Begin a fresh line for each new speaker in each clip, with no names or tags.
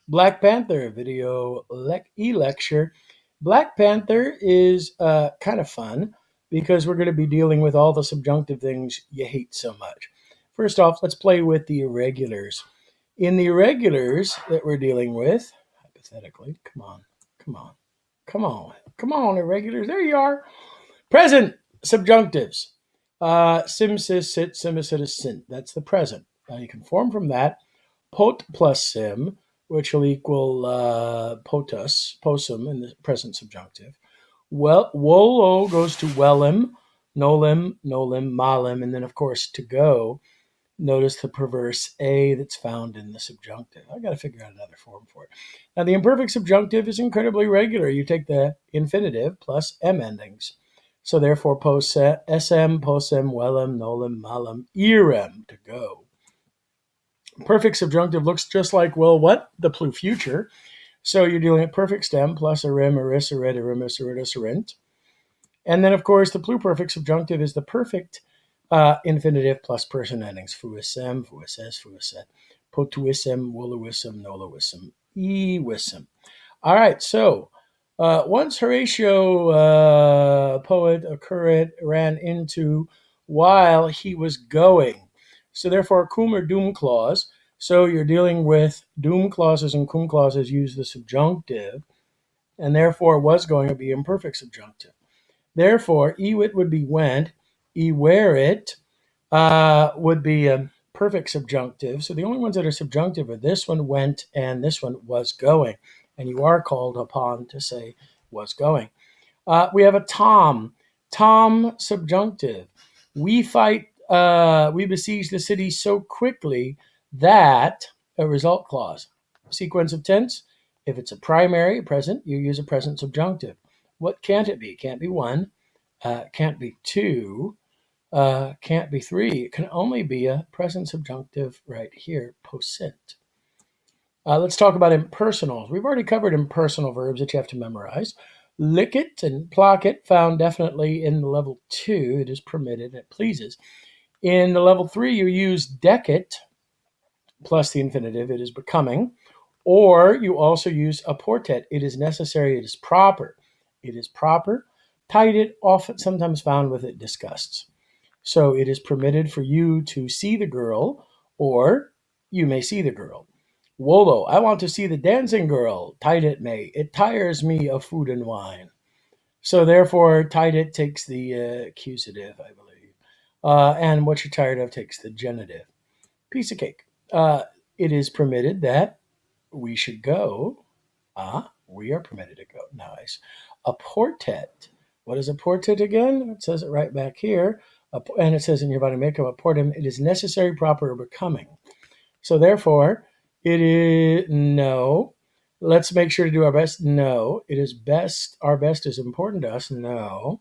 Black Panther video e-lecture. Black Panther is kind of fun because we're going to be dealing with all the subjunctive things you hate so much. First off, let's play with the irregulars. In the irregulars that we're dealing with, hypothetically, come on, come on, come on, come on, irregulars, there you are. Present subjunctives. Sim, sis, sit, sim, sit, sint. That's the present. You can form from that pot plus sim, which will equal potus, possum in the present subjunctive. Well, wolo goes to wellem, nolim, nolim, malim, and then of course to go. Notice the perverse a that's found in the subjunctive. I got to figure out another form for it. Now the imperfect subjunctive is incredibly regular. You take the infinitive plus m endings. So therefore, sm, possem, wellem, nolim, malim, irem, to go. Perfect subjunctive looks just like, well, what? The plu future. So you're dealing with perfect stem plus erim, eris, erid, erimis, eridus, erint. And then, of course, the pluperfect subjunctive is the perfect infinitive plus person endings. Fuisem, fuises, fuiset, potuisem, woluisem, noluisem, ewisem. All right, so once Horatio, poet, occurred, ran into while he was going. So therefore, cum or doom clause. So you're dealing with doom clauses and cum clauses use the subjunctive, and therefore was going to be imperfect subjunctive. Therefore, ewit would be went, ewerit would be a perfect subjunctive. So the only ones that are subjunctive are this one went and this one was going. And you are called upon to say was going. We have a Tom. Tom subjunctive. We besiege the city so quickly that a result clause. Sequence of tense. If it's a primary, present, you use a present subjunctive. What can't it be? It can't be one, can't be two, can't be three. It can only be a present subjunctive right here, posint. Let's talk about impersonals. We've already covered impersonal verbs that you have to memorize. Lick it and plock it, found definitely in the level 2. It is permitted, it pleases. In the level 3, you use deck it plus the infinitive, it is becoming. Or you also use apportet, it is necessary, it is proper. It is proper. Tied it, often sometimes found with it disgusts. So it is permitted for you to see the girl, or you may see the girl. Wolo, I want to see the dancing girl. Tied it may. It tires me of food and wine. So therefore, tied it takes the accusative, I believe. And what you're tired of takes the genitive. Piece of cake. It is permitted that we should go. We are permitted to go. Nice. A portet. What is a portet again? It says it right back here. And it says in your body makeup, a portem, it is necessary, proper, or becoming. So therefore, it is no. Let's make sure to do our best. No. It is best. Our best is important to us. No.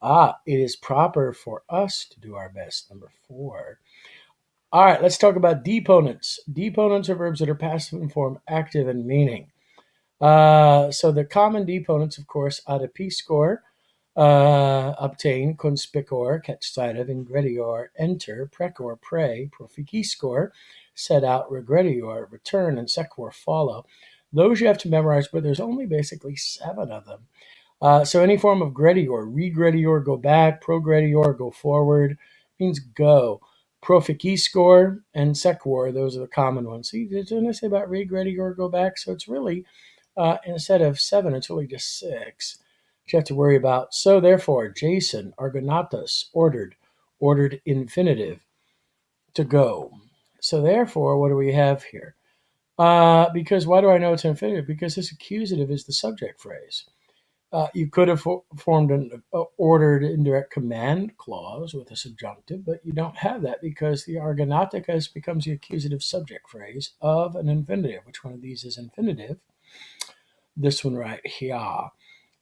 It is proper for us to do our best. Number 4. All right, let's talk about deponents. Deponents are verbs that are passive in form, active in meaning. So the common deponents, of course, adipiscor, obtain, conspicor, catch sight of, ingredior, enter, precor, pray, proficiscor, set out, regredior, return, and sequor, follow. Those you have to memorize, but there's only basically 7 of them. So any form of gredior, regredior, go back, progredior, go forward, means go. Proficiscor and sequor, those are the common ones. See, didn't I say about regredior, go back? So it's really, instead of 7, it's really just 6 that you have to worry about. So therefore, Jason, argonatus, ordered infinitive, to go. So therefore, what do we have here? Because why do I know it's infinitive? Because this accusative is the subject phrase. You could have formed an ordered indirect command clause with a subjunctive, but you don't have that because the argonaticus becomes the accusative subject phrase of an infinitive. Which one of these is infinitive? This one right here.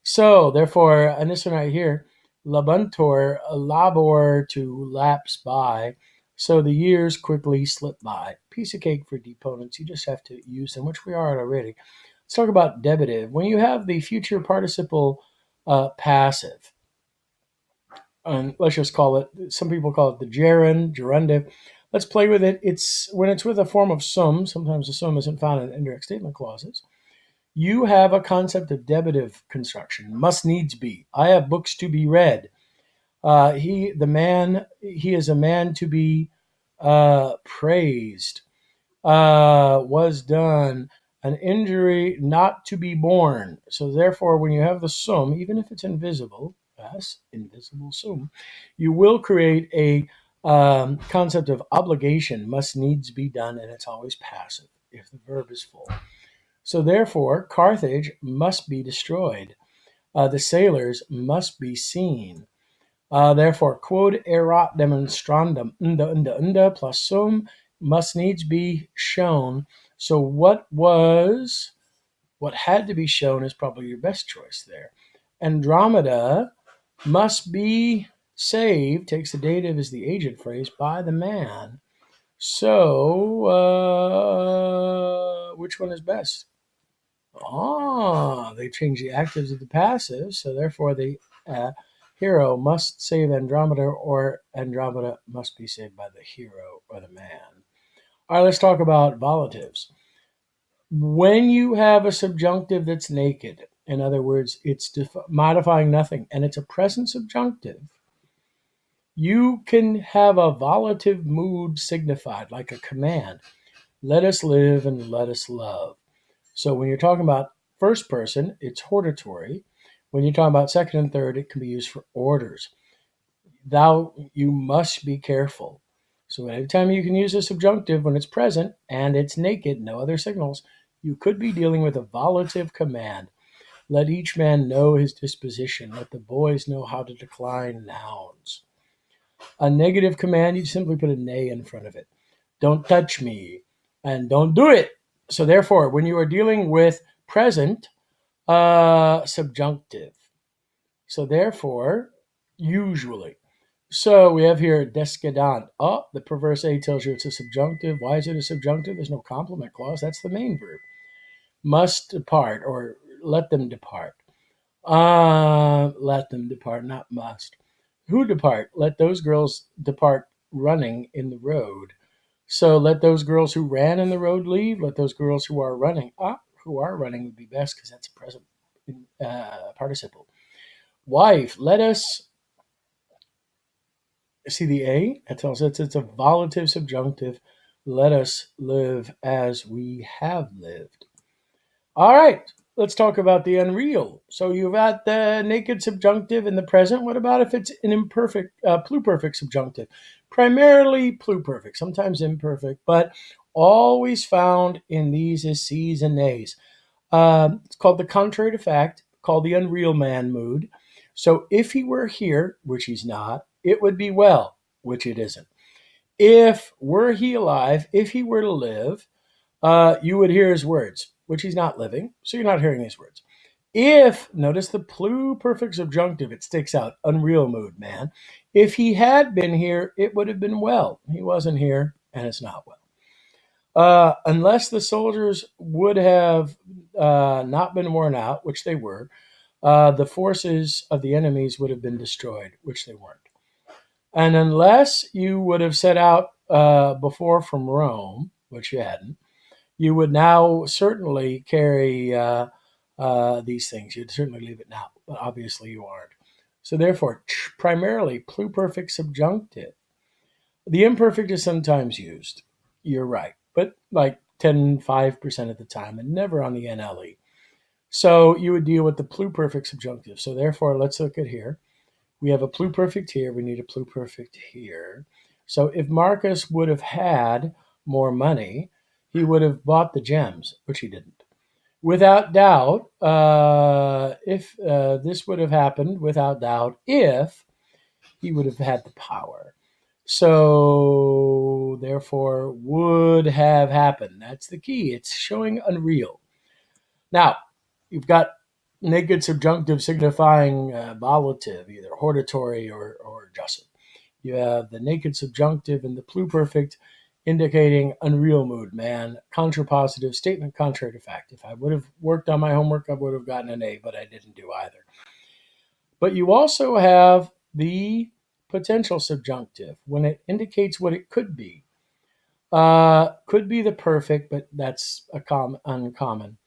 So therefore, and this one right here, labuntor, labor, to lapse by. So the years quickly slip by. Piece of cake for deponents. You just have to use them, which we are already. Let's talk about debited. When you have the future participle passive, and let's just call it, some people call it the gerund, gerundive. Let's play with it. It's when it's with a form of sum. Sometimes the sum isn't found in indirect statement clauses. You have a concept of debitive construction. Must needs be. I have books to be read. He is a man to be praised. Was done. An injury not to be borne. So therefore, when you have the sum, even if it's invisible, yes, invisible sum, you will create a concept of obligation, must needs be done, and it's always passive if the verb is full. So therefore, Carthage must be destroyed. The sailors must be seen. Therefore, quod erat demonstrandum unda plus sum must needs be shown. So what had to be shown is probably your best choice there. Andromeda must be saved, takes the dative as the agent phrase, by the man. So, which one is best? They change the actives to the passives, so therefore the hero must save Andromeda, or Andromeda must be saved by the hero or the man. All right, let's talk about volatives. When you have a subjunctive that's naked, in other words, it's modifying nothing, and it's a present subjunctive, you can have a volative mood signified, like a command. Let us live and let us love. So when you're talking about first person, it's hortatory. When you're talking about second and third, it can be used for orders. You must be careful. So anytime you can use a subjunctive when it's present and it's naked, no other signals, you could be dealing with a volative command. Let each man know his disposition. Let the boys know how to decline nouns. A negative command, you simply put a nay in front of it. Don't touch me and don't do it. So therefore, when you are dealing with present, subjunctive. So therefore, usually. So we have here descendant. The perverse A tells you it's a subjunctive. Why is it a subjunctive? There's no complement clause. That's the main verb. Must depart, or let them depart. Let them depart, not must. Who depart? Let those girls depart running in the road. So let those girls who ran in the road leave. Let those girls who are running. Who are running would be best because that's a present participle. Wife, let us see the A. It tells us it's a volative subjunctive. Let us live as we have lived. All right, let's talk about the unreal. So you've got the naked subjunctive in the present. What about if it's an imperfect, pluperfect subjunctive? Primarily pluperfect, sometimes imperfect, but always found in these is C's and A's. It's called the contrary to fact, called the unreal man mood. So if he were here, which he's not, it would be well, which it isn't. If were he alive, if he were to live, you would hear his words, which he's not living, so you're not hearing his words. If, notice the pluperfect subjunctive, it sticks out, unreal mood, man. If he had been here, it would have been well. He wasn't here, and it's not well. Unless the soldiers would have not been worn out, which they were, the forces of the enemies would have been destroyed, which they weren't. And unless you would have set out before from Rome, which you hadn't, you would now certainly carry these things. You'd certainly leave it now, but obviously you aren't. So therefore, primarily pluperfect subjunctive. The imperfect is sometimes used. You're right, but like 5% of the time, and never on the NLE. So you would deal with the pluperfect subjunctive. So therefore, let's look at here. We have a pluperfect here. We need a pluperfect here. So if Marcus would have had more money, he would have bought the gems, which he didn't. Without doubt, if this would have happened, without doubt, if he would have had the power. So therefore, would have happened. That's the key. It's showing unreal. Now, you've got naked subjunctive signifying volative, either hortatory or jussive. You have the naked subjunctive and the pluperfect indicating unreal mood, man. Contrapositive statement contrary to fact. If I would have worked on my homework, I would have gotten an A, but I didn't do either. But you also have the potential subjunctive when it indicates what it could be. Could be the perfect, but that's uncommon.